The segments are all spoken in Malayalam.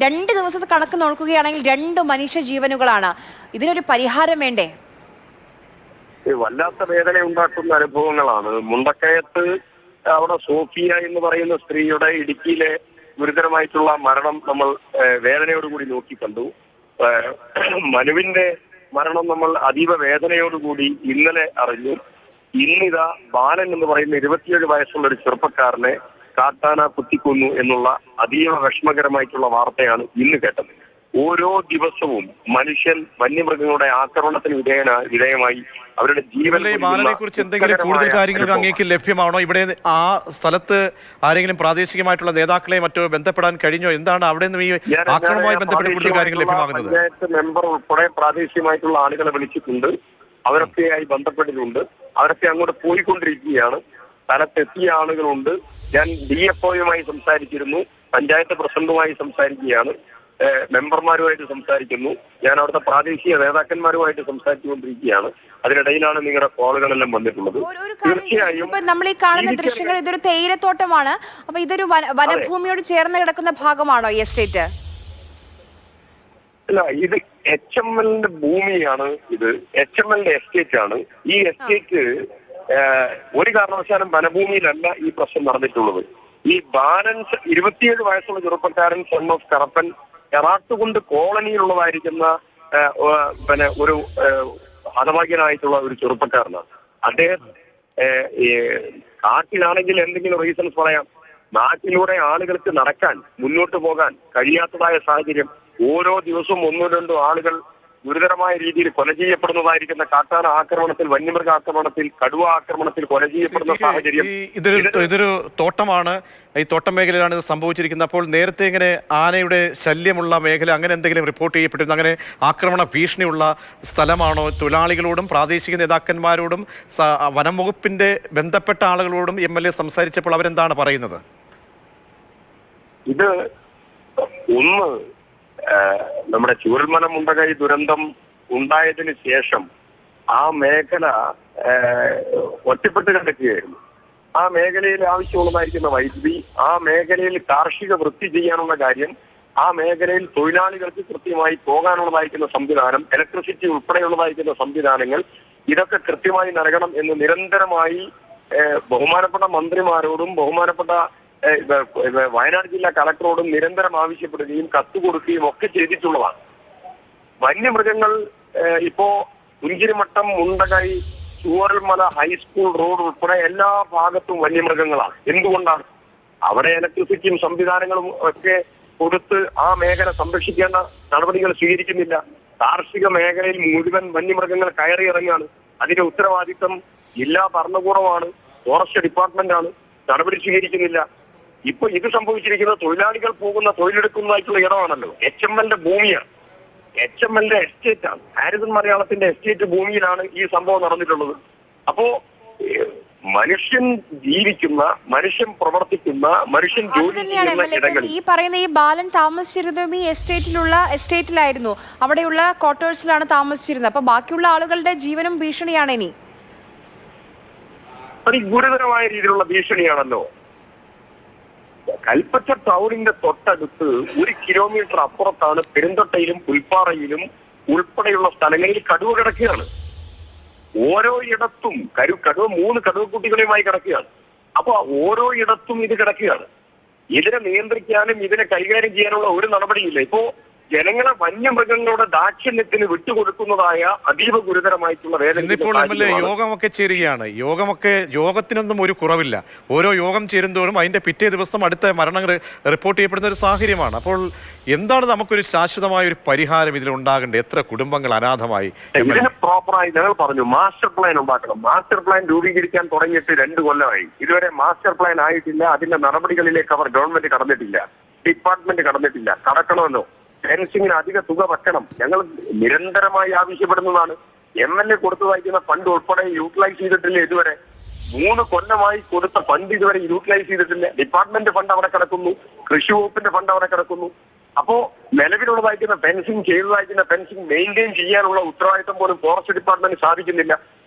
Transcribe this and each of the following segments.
2 ദിവസത്തെ കണക്ക് നോക്കുകയാണെങ്കിൽ 2 മനുഷ്യ ജീവനുകളാണ്. ഇതിനൊരു പരിഹാരം വേണ്ടേ? വല്ലാത്ത വേദന ഉണ്ടാക്കുന്ന അനുഭവങ്ങളാണ്. മുണ്ടക്കയത്ത് അവിടെ സോഫിയ എന്ന് പറയുന്ന സ്ത്രീയുടെ ഇടുക്കിയിലെ ഗുരുതരമായിട്ടുള്ള മരണം നമ്മൾ വേദനയോടുകൂടി നോക്കിക്കണ്ടു. മനുവിന്റെ മരണം നമ്മൾ അതീവ വേദനയോടുകൂടി ഇന്നലെ അറിഞ്ഞു. ഇന്നിതാ ബാലൻ എന്ന് പറയുന്ന 27 വയസ്സുള്ള ഒരു ചെറുപ്പക്കാരനെ കാട്ടാന കുത്തിക്കൊന്നു എന്നുള്ള അതീവ വിഷമകരമായിട്ടുള്ള വാർത്തയാണ് ഇന്ന് കേട്ടത്. ഓരോ ദിവസവും മനുഷ്യൻ വന്യമൃഗങ്ങളുടെ ആക്രമണത്തിന് വിധേയമായി അവരുടെ ജീവൻ. ബാലനെ കുറിച്ച് എന്തെങ്കിലും കൂടുതൽ കാര്യങ്ങൾ അങ്ങേക്ക് ലഭ്യമാണോ? ഇവിടെ ആ സ്ഥലത്ത് ആരെങ്കിലും പ്രാദേശികമായിട്ടുള്ള നേതാക്കളെ മറ്റോ ബന്ധപ്പെടാൻ കഴിഞ്ഞോ? എന്താണ് അവിടെ നിന്ന് ഈ ആക്രമണവുമായി ബന്ധപ്പെട്ട് കൂടുതൽ കാര്യങ്ങൾ ലഭ്യമാകുന്നത്? പഞ്ചായത്ത് മെമ്പർ ഉൾപ്പെടെ പ്രാദേശികമായിട്ടുള്ള ആളുകളെ വിളിച്ചിട്ടുണ്ട്. അവരൊക്കെയായി ബന്ധപ്പെട്ടിട്ടുണ്ട്. അവരൊക്കെ അങ്ങോട്ട് പോയിക്കൊണ്ടിരിക്കുകയാണ്. സ്ഥലത്തെത്തിയ ആളുകളുണ്ട്. ഞാൻ DFOയുമായി സംസാരിച്ചിരുന്നു. പഞ്ചായത്ത് പ്രസിഡന്റുമായി സംസാരിക്കുകയാണ്. മെമ്പർമാരുമായിട്ട് സംസാരിക്കുന്നു. ഞാൻ അവിടുത്തെ പ്രാദേശിക നേതാക്കന്മാരുമായിട്ട് സംസാരിച്ചുകൊണ്ടിരിക്കുകയാണ്. അതിനിടയിലാണ് നിങ്ങളുടെ കോളുകളെല്ലാം വന്നിട്ടുള്ളത്. തീർച്ചയായും നമ്മൾ ഈ കാണുന്ന ദൃശ്യങ്ങൾ ഇതൊരു തേയിലത്തോട്ടമാണ്. അപ്പൊ ഇതൊരു വനഭൂമിയോട് ചേർന്ന് കിടക്കുന്ന ഭാഗമാണോ ഈ എസ്റ്റേറ്റ്? അല്ല, ഇത് HMLന്റെ ഭൂമിയാണ്. ഇത് HMLന്റെ എസ്റ്റേറ്റ് ആണ്. ഈ എസ്റ്റേറ്റ് ഒരു കാരണവശാലും വനഭൂമിയിലല്ല ഈ പ്രശ്നം നടന്നിട്ടുള്ളത്. ഈ ബാലൻസ് 27 വയസ്സുള്ള ചെറുപ്പക്കാരൻ സൺ ഓഫ് കറപ്പൻ എറാട്ടുകുണ്ട് കോളനിയിലുള്ളതായിരിക്കുന്ന ഒരു ഹതഭാഗ്യനായിട്ടുള്ള ഒരു ചെറുപ്പക്കാരനാണ്. അദ്ദേഹം കാട്ടിലാണെങ്കിൽ എന്തെങ്കിലും റീസൺസ് പറയാം. നാട്ടിലൂടെ ആളുകൾക്ക് നടക്കാൻ മുന്നോട്ട് പോകാൻ കഴിയാത്തതായ സാഹചര്യം. ഓരോ ദിവസവും 1-2 ആളുകൾ ഗുരുതരമായ രീതിയിൽ കൊല ചെയ്യപ്പെടുന്നതായിരിക്കുന്ന കാട്ടാന ആക്രമണത്തിൽ, വന്യമൃഗ ആക്രമണത്തിൽ, കടുവ ആക്രമണത്തിൽ കൊല ചെയ്യപ്പെടുന്ന സാഹചര്യം. ഇതൊരു തോട്ടമാണ്. ഈ തോട്ടം മേഖലയിലാണ് ഇത് സംഭവിച്ചിരിക്കുന്നത്. അപ്പോൾ നേരത്തെ ഇങ്ങനെ ആനയുടെ ശല്യമുള്ള മേഖല അങ്ങനെ എന്തെങ്കിലും റിപ്പോർട്ട് ചെയ്യപ്പെട്ടിരുന്നു? അങ്ങനെ ആക്രമണ ഭീഷണിയുള്ള സ്ഥലമാണോ? തൊഴിലാളികളോടും പ്രാദേശിക നേതാക്കന്മാരോടും വനം വകുപ്പിന്റെ ബന്ധപ്പെട്ട ആളുകളോടും MLA സംസാരിച്ചപ്പോൾ അവരെന്താണ് പറയുന്നത്? ഇത് ഒന്ന് നമ്മുടെ ചൂരൽമല മുണ്ടകൈ ദുരന്തം ഉണ്ടായതിന് ശേഷം ആ മേഖല ഒറ്റപ്പെട്ട് കിടക്കുകയായിരുന്നു. ആ മേഖലയിൽ ആവശ്യമുള്ളതായിരിക്കുന്ന വൈദ്യുതി, ആ മേഖലയിൽ കാർഷിക വൃത്തി ചെയ്യാനുള്ള കാര്യം, ആ മേഖലയിൽ തൊഴിലാളികൾക്ക് കൃത്യമായി പോകാനുള്ളതായിരിക്കുന്ന സംവിധാനം, ഇലക്ട്രിസിറ്റി ഉൾപ്പെടെയുള്ളതായിരിക്കുന്ന സംവിധാനങ്ങൾ, ഇതൊക്കെ കൃത്യമായി നൽകണം എന്ന് നിരന്തരമായി ബഹുമാനപ്പെട്ട മന്ത്രിമാരോടും ബഹുമാനപ്പെട്ട വയനാട് ജില്ലാ കളക്ടറോടും നിരന്തരം ആവശ്യപ്പെടുകയും കത്ത് കൊടുക്കുകയും ഒക്കെ ചെയ്തിട്ടുള്ളതാണ്. വന്യമൃഗങ്ങൾ ഇപ്പോ പുഞ്ചിരിമട്ടം, മുണ്ടകൈ, ചൂരൽമല ഹൈസ്കൂൾ റോഡ് ഉൾപ്പെടെ എല്ലാ ഭാഗത്തും വന്യമൃഗങ്ങളാണ്. എന്തുകൊണ്ടാണ്? അവിടെ ഇലക്ട്രിസിറ്റിയും സംവിധാനങ്ങളും ഒക്കെ കൊടുത്ത് ആ മേഖല സംരക്ഷിക്കേണ്ട നടപടികൾ സ്വീകരിക്കുന്നില്ല. കാർഷിക മേഖലയിൽ മുഴുവൻ വന്യമൃഗങ്ങൾ കയറിയിറങ്ങാണ്. അതിന്റെ ഉത്തരവാദിത്തം ജില്ലാ ഭരണകൂടമാണ്, ഫോറസ്റ്റ് ഡിപ്പാർട്ട്മെന്റ് ആണ്. നടപടി സ്വീകരിക്കുന്നില്ല. ഇപ്പൊ ഇത് സംഭവിച്ചിരിക്കുന്നത് തൊഴിലാളികൾ പോകുന്ന തൊഴിലെടുക്കുന്നതായിട്ടുള്ള ഇടമാണല്ലോ. HMLന്റെ ഭൂമിയാണ്, HMLന്റെ എസ്റ്റേറ്റ് ആണ്. ഹാരിസൺ മലയാളത്തിന്റെ എസ്റ്റേറ്റ് ഭൂമിയിലാണ് ഈ സംഭവം നടന്നിട്ടുള്ളത്. അപ്പോ മനുഷ്യൻ ജീവിക്കുന്ന, മനുഷ്യൻ പ്രവർത്തിക്കുന്ന, മനുഷ്യൻ ജോലി ചെയ്യുന്ന ഇടങ്ങളിൽ ഈ പറയുന്ന ഈ ബാലൻ താമസിച്ചിരുന്നതും ഈ എസ്റ്റേറ്റിലായിരുന്നു. അവിടെയുള്ള ക്വാർട്ടേഴ്സിലാണ് താമസിച്ചിരുന്നത്. അപ്പൊ ബാക്കിയുള്ള ആളുകളുടെ ജീവനും ഭീഷണിയാണ് ഇനി. ഗുരുതരമായ രീതിയിലുള്ള ഭീഷണിയാണല്ലോ. കൽപ്പറ്റ ടൗണിന്റെ തൊട്ടടുത്ത് 1 കിലോമീറ്റർ അപ്പുറത്താണ് പെരുന്തട്ടയിലും പുൽപ്പാറയിലും ഉൾപ്പെടെയുള്ള സ്ഥലങ്ങളിൽ കടുവ കിടക്കുകയാണ്. ഓരോ ഇടത്തും കടുവ 3 കടുവക്കുട്ടികളുമായി കിടക്കുകയാണ്. അപ്പൊ ഓരോ ഇടത്തും ഇത് കിടക്കുകയാണ്. ഇതിനെ നിയന്ത്രിക്കാനും ഇതിനെ കൈകാര്യം ചെയ്യാനുള്ള ഒരു നടപടിയില്ല. ഇപ്പോ ജനങ്ങളെ വന്യമൃഗങ്ങളുടെ ദാക്ഷിണ്യത്തിന് വിട്ടുകൊടുക്കുന്നതായ അതീവ ഗുരുതരമായിട്ടുള്ള വേദന. ഇന്നിപ്പോൾ യോഗമൊക്കെ ചേരുകയാണ്. യോഗത്തിനൊന്നും ഒരു കുറവില്ല. ഓരോ യോഗം ചേരുന്നതോറും അതിന്റെ പിറ്റേ ദിവസം അടുത്ത മരണങ്ങൾ റിപ്പോർട്ട് ചെയ്യപ്പെടുന്ന ഒരു സാഹചര്യമാണ്. അപ്പോൾ എന്താണ് നമുക്കൊരു ശാശ്വതമായ ഒരു പരിഹാരം ഇതിൽ ഉണ്ടാകേണ്ടത്? എത്ര കുടുംബങ്ങൾ അനാഥമായി? ഇതിന് പ്രോപ്പറായി ഞങ്ങൾ പറഞ്ഞു മാസ്റ്റർ പ്ലാൻ ഉണ്ടാക്കണം. മാസ്റ്റർ പ്ലാൻ രൂപീകരിക്കാൻ തുടങ്ങിയിട്ട് 2 കൊല്ലമായി. ഇതുവരെ മാസ്റ്റർ പ്ലാൻ ആയിട്ടില്ല. അതിന്റെ നടപടികളിലേക്ക് ഗവൺമെന്റ് കടന്നിട്ടില്ല, ഡിപ്പാർട്ട്മെന്റ് കടന്നിട്ടില്ല. കടക്കണമെന്നോ ഫെൻസിങ്ങിന് അധിക തുക വെക്കണം. ഞങ്ങൾ നിരന്തരമായി ആവശ്യപ്പെടുന്നതാണ്. MLA കൊടുത്തു വായിക്കുന്ന ഫണ്ട് ഉൾപ്പെടെ യൂട്ടിലൈസ് ചെയ്തിട്ടില്ല. ഇതുവരെ 3 കൊല്ലമായി കൊടുത്ത ഫണ്ട് ഇതുവരെ യൂട്ടിലൈസ് ചെയ്തിട്ടില്ല. ഡിപ്പാർട്ട്മെന്റ് ഫണ്ട് അവിടെ കിടക്കുന്നു, കൃഷി വകുപ്പിന്റെ ഫണ്ട് അവിടെ കിടക്കുന്നു. അപ്പോ നിലവിലുള്ളതായിരിക്കുന്ന ഫെൻസിങ്, ചെയ്തതായിരിക്കുന്ന ഫെൻസിങ് മെയിൻറ്റെയിൻ ചെയ്യാനുള്ള ഉത്തരവാദിത്തം പോലും ഫോറസ്റ്റ് ഡിപ്പാർട്ട്മെന്റ് സാധിക്കുന്നില്ല.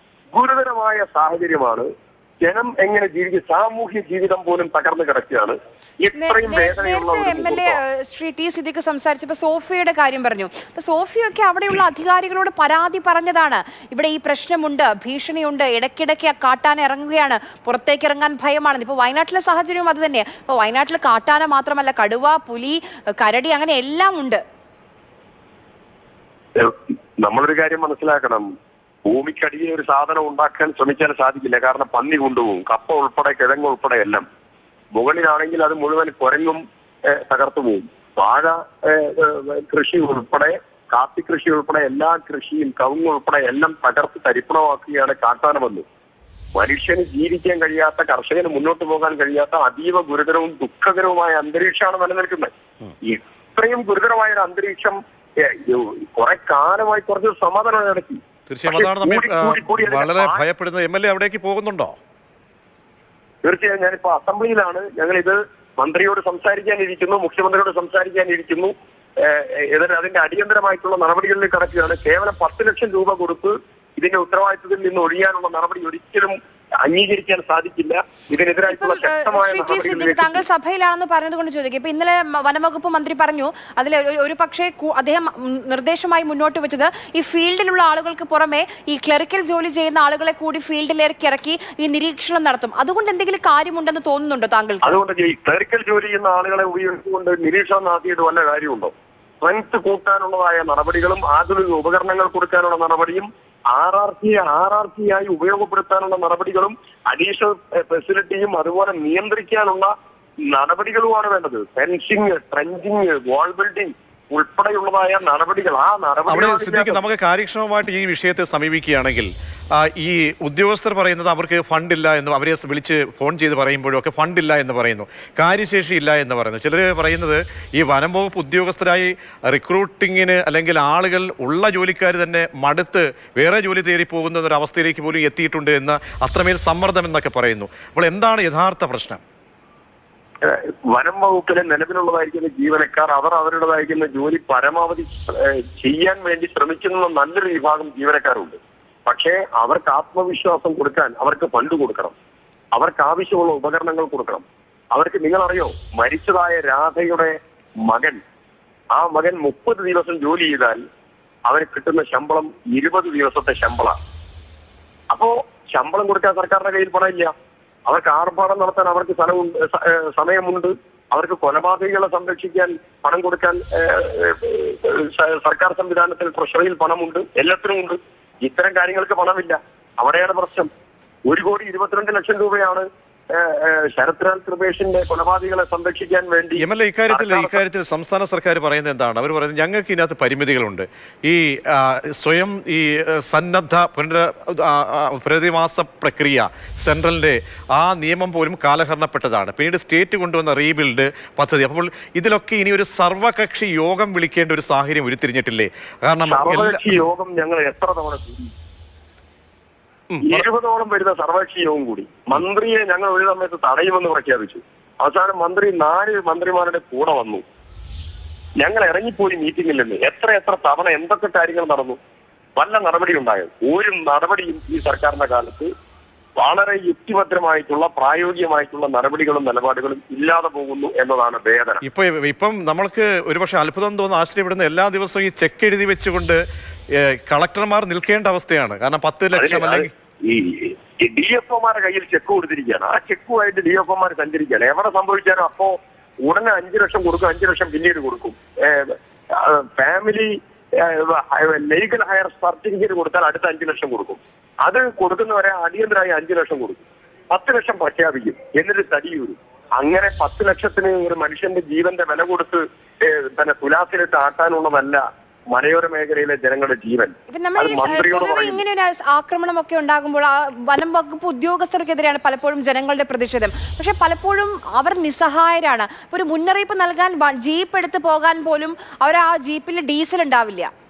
ഗുരുതരമായ സാഹചര്യമാണ്. ജനം എങ്ങനെ ജീവിക്കും? സാമൂഹ്യ ജീവിതം പോലും തകർന്നു കിടക്കുകയാണ്. ഇത്രയും വേദനയുള്ള നേരത്തെ MLA ശ്രീ ടി സിദ്ദിഖ് സംസാരിച്ചപ്പോൾ സോഫിയയുടെ കാര്യം പറഞ്ഞു. അപ്പൊ സോഫിയൊക്കെ അവിടെയുള്ള അധികാരികളോട് പരാതി പറഞ്ഞതാണ്. ഇവിടെ ഈ പ്രശ്നമുണ്ട്, ഭീഷണിയുണ്ട്, ഇടയ്ക്കിടയ്ക്ക് കാട്ടാന ഇറങ്ങുകയാണ്, പുറത്തേക്ക് ഇറങ്ങാൻ ഭയമാണ്. ഇപ്പൊ വയനാട്ടിലെ സാഹചര്യവും അത് തന്നെയാണ്. ഇപ്പൊ വയനാട്ടിൽ കാട്ടാന മാത്രമല്ല, കടുവ, പുലി, കരടി, അങ്ങനെ എല്ലാം ഉണ്ട്. നമ്മളൊരു കാര്യം മനസ്സിലാക്കണം. ഭൂമിക്കടിയിൽ ഒരു സാധനം ഉണ്ടാക്കാൻ ശ്രമിച്ചാൽ സാധിക്കില്ല. കാരണം പന്നി കൊണ്ടുപോകും, കപ്പ ഉൾപ്പെടെ, കിഴങ്ങ് ഉൾപ്പെടെ എല്ലാം. മുകളിലാണെങ്കിൽ അത് മുഴുവൻ കുരങ്ങും തകർത്തു പോകും. വാഴ കൃഷി ഉൾപ്പെടെ, കാപ്പി കൃഷി ഉൾപ്പെടെ എല്ലാ കൃഷിയും, കവുങ്ങ് ഉൾപ്പെടെ എല്ലാം തകർത്ത് തരിപ്പണമാക്കുകയാണ് കാട്ടാന വന്നു. മനുഷ്യന് ജീവിക്കാൻ കഴിയാത്ത, കർഷകന് മുന്നോട്ട് പോകാൻ കഴിയാത്ത അതീവ ഗുരുതരവും ദുഃഖകരവുമായ അന്തരീക്ഷമാണ് നിലനിൽക്കുന്നത്. ഇത്രയും ഗുരുതരമായ ഒരു അന്തരീക്ഷം കുറെ കാലമായി കുറച്ച് സമാധാനം നടത്തി. തീർച്ചയായും അതാണ് നമ്മൾ വളരെ ഭയപ്പെടുന്നത്. MLA അവിടേക്ക് പോകുന്നുണ്ടോ? തീർച്ചയായും ഞാനിപ്പോ അസംബ്ലിയിലാണ്. ഞങ്ങളിത് മന്ത്രിയോട് സംസാരിക്കാനിരിക്കുന്നു, മുഖ്യമന്ത്രിയോട് സംസാരിക്കാനിരിക്കുന്നു. അതിന്റെ അടിയന്തരമായിട്ടുള്ള നടപടികളിൽ കിടക്കുകയാണ്. കേവലം 10 ലക്ഷം രൂപ കൊടുത്ത് ഇതിന്റെ ഉത്തരവാദിത്തത്തിൽ നിന്ന് ഒഴിയാനുള്ള നടപടി ഒരിക്കലും അംഗീകരിക്കാൻ സാധിക്കില്ല. ഇതിനെതിരായിട്ടുള്ള ശക്തമായ താങ്കൾ സഭയിലാണെന്ന് പറഞ്ഞത് കൊണ്ട് ചോദിക്കും. ഇപ്പൊ ഇന്നലെ വനംവകുപ്പ് മന്ത്രി പറഞ്ഞു, അതിൽ ഒരു പക്ഷേ അദ്ദേഹം നിർദ്ദേശമായി മുന്നോട്ട് വെച്ചത് ഈ ഫീൽഡിലുള്ള ആളുകൾക്ക് പുറമെ ഈ ക്ലറിക്കൽ ജോലി ചെയ്യുന്ന ആളുകളെ കൂടി ഫീൽഡിലേക്ക് ഇറക്കി ഈ നിരീക്ഷണം നടത്തും. അതുകൊണ്ട് എന്തെങ്കിലും കാര്യമുണ്ടെന്ന് തോന്നുന്നുണ്ടോ താങ്കൾക്ക്? അതുകൊണ്ട് ഈ ക്ലറിക്കൽ ജോലി ചെയ്യുന്ന ആളുകളെ ഉപയോഗിച്ചുകൊണ്ട് നിരീക്ഷണം നടത്തിയിട്ട് വല്ല കാര്യമുണ്ടോ? സ്ട്രെങ്ത് കൂട്ടാനുള്ളതായ നടപടികളും ആധുനിക ഉപകരണങ്ങൾ കൊടുക്കാനുള്ള നടപടിയും ആർആർസിയായി ഉപയോഗപ്പെടുത്താനുള്ള നടപടികളും അഡീഷണൽ ഫെസിലിറ്റിയും അതുപോലെ നിയന്ത്രിക്കാനുള്ള നടപടികളുമാണ് വേണ്ടത്. ഫെൻസിങ്, ട്രെഞ്ചിങ്, വാൾ ബിൽഡിംഗ് ഉൾപ്പെടെയുള്ളതായ നടപടികൾ. അവിടെ സിദ്ദിഖ്, നമുക്ക് കാര്യക്ഷമമായിട്ട് ഈ വിഷയത്തെ സമീപിക്കുകയാണെങ്കിൽ ഈ ഉദ്യോഗസ്ഥർ പറയുന്നത് അവർക്ക് ഫണ്ടില്ല എന്ന്, അവരെ വിളിച്ച് ഫോൺ ചെയ്ത് പറയുമ്പോഴൊക്കെ ഫണ്ടില്ല എന്ന് പറയുന്നു, കാര്യശേഷി ഇല്ല എന്ന് പറയുന്നു. ചിലർ പറയുന്നത് ഈ വനം വകുപ്പ് ഉദ്യോഗസ്ഥരായി റിക്രൂട്ടിങ്ങിന് അല്ലെങ്കിൽ ആളുകൾ ഉള്ള ജോലിക്കാർ തന്നെ മടുത്ത് വേറെ ജോലി തേടി പോകുന്ന ഒരു അവസ്ഥയിലേക്ക് പോലും എത്തിയിട്ടുണ്ട് എന്ന്, അത്രമേൽ സമ്മർദ്ദം എന്നൊക്കെ പറയുന്നു. അപ്പോൾ എന്താണ് യഥാർത്ഥ പ്രശ്നം? വനം വകുപ്പിലെ നിലവിലുള്ളതായിരിക്കുന്ന ജീവനക്കാർ അവരുടേതായിരിക്കുന്ന ജോലി പരമാവധി ചെയ്യാൻ വേണ്ടി ശ്രമിക്കുന്ന നല്ലൊരു വിഭാഗം ജീവനക്കാരുണ്ട്. പക്ഷേ അവർക്ക് ആത്മവിശ്വാസം കൊടുക്കാൻ അവർക്ക് ഫണ്ട് കൊടുക്കണം, അവർക്ക് ആവശ്യമുള്ള ഉപകരണങ്ങൾ കൊടുക്കണം. അവർക്ക്, നിങ്ങളറിയോ, മരിച്ചതായ രാധയുടെ മകൻ, ആ മകൻ 30 ദിവസം ജോലി ചെയ്താൽ അവന് കിട്ടുന്ന ശമ്പളം 20 ദിവസത്തെ ശമ്പളം. അപ്പോ ശമ്പളം കൊടുക്കാൻ സർക്കാരിന്റെ കയ്യിൽ പണമില്ല. അവർക്ക് ആർഭാടം നടത്താൻ അവർക്ക് സമയമുണ്ട്. അവർക്ക് കൊലപാതകികളെ സംരക്ഷിക്കാൻ പണം കൊടുക്കാൻ സർക്കാർ സംവിധാനത്തിൽ ട്രഷറിയിൽ പണമുണ്ട്, എല്ലാത്തിനും ഉണ്ട്. ഇത്തരം കാര്യങ്ങൾക്ക് പണമില്ല. അവിടെയാണ് പ്രശ്നം. 1,22,00,000 രൂപയാണ് ശരത്ലാൽ കൃപേഷിന്റെ കൊലപാതകളെ സംരക്ഷിക്കാൻ വേണ്ടി. MLA, ഇക്കാര്യത്തിൽ സംസ്ഥാന സർക്കാർ പറയുന്നത് എന്താണ്? അവർ പറയുന്നത് ഞങ്ങൾക്ക് ഇതിനകത്ത് പരിമിതികളുണ്ട്. ഈ സ്വയം ഈ സന്നദ്ധ പുനരധിവാസ പ്രക്രിയ സെൻട്രലിന്റെ ആ നിയമം പോലും കാലഹരണപ്പെട്ടതാണ്. പിന്നീട് സ്റ്റേറ്റ് കൊണ്ടുവന്ന റീബിൽഡ് പദ്ധതി. അപ്പോൾ ഇതിലൊക്കെ ഇനി ഒരു സർവകക്ഷി യോഗം വിളിക്കേണ്ട ഒരു സാഹചര്യം ഉരുത്തിരിഞ്ഞിട്ടില്ലേ? കാരണം യോഗം ഞങ്ങൾ എത്ര തവണ 20ഓളം വരുന്ന സർവകക്ഷി യോഗം കൂടി. മന്ത്രിയെ ഞങ്ങൾ ഒരു സമയത്ത് തടയുമെന്ന് പ്രഖ്യാപിച്ചു. അവസാനം മന്ത്രി 4 മന്ത്രിമാരുടെ കൂടെ വന്നു. ഞങ്ങൾ ഇറങ്ങിപ്പോയി മീറ്റിംഗിൽ നിന്ന്. എത്ര തവണ എന്തൊക്കെ കാര്യങ്ങൾ നടന്നു? വല്ല നടപടി ഉണ്ടായോ? ഒരു നടപടിയും ഈ സർക്കാരിന്റെ കാലത്ത് വളരെ യുക്തിഭദ്രമായിട്ടുള്ള പ്രായോഗികമായിട്ടുള്ള നടപടികളും നിലപാടുകളും ഇല്ലാതെ പോകുന്നു എന്നതാണ് വേദന. ഇപ്പം നമ്മൾക്ക് ഒരുപക്ഷെ അത്ഭുതം തോന്നുന്ന, ആശ്ചര്യപ്പെടുന്ന, എല്ലാ ദിവസവും ഈ ചെക്ക് എഴുതി വെച്ചുകൊണ്ട് കളക്ടർമാർ നിൽക്കേണ്ട അവസ്ഥയാണ്. കാരണം 10 ലക്ഷം അല്ലെങ്കിൽ ഈ DFOമാരുടെ കയ്യിൽ ചെക്ക് കൊടുത്തിരിക്കുകയാണ്. ആ ചെക്കുമായിട്ട് DFOമാർ സഞ്ചരിക്കുകയാണ്. എവിടെ സംഭവിച്ചാലും അപ്പോ ഉടനെ 5 ലക്ഷം കൊടുക്കും, 5 ലക്ഷം പിന്നീട് കൊടുക്കും. ഫാമിലി ലീഗൽ ഹയർ സർട്ടിഫിക്കറ്റ് കൊടുത്താൽ അടുത്ത 5 ലക്ഷം കൊടുക്കും. അത് കൊടുക്കുന്നവരെ അടിയന്തരമായി 5 ലക്ഷം കൊടുക്കും. 10 ലക്ഷം പ്രഖ്യാപിക്കും, എന്നിട്ട് തടിയൂരും. അങ്ങനെ 10 ലക്ഷത്തിന് ഒരു മനുഷ്യന്റെ ജീവന്റെ വില കൊടുത്ത് തന്നെ തുലാസിലിട്ട് ആട്ടാനുള്ളതല്ല മലയോര മേഖലയിലെ ജനങ്ങളുടെ ജീവൻ. ഇങ്ങനെ ഒരു ആക്രമണമൊക്കെ ഉണ്ടാകുമ്പോൾ ആ വനം വകുപ്പ് ഉദ്യോഗസ്ഥർക്കെതിരെയാണ് പലപ്പോഴും ജനങ്ങളുടെ പ്രതിഷേധം. പക്ഷെ പലപ്പോഴും അവർ നിസ്സഹായരാണ്. ഒരു മുന്നറിയിപ്പ് നൽകാൻ ജീപ്പ് എടുത്ത് പോകാൻ പോലും അവർ ആ ജീപ്പിൽ ഡീസൽ ഉണ്ടാവില്ല.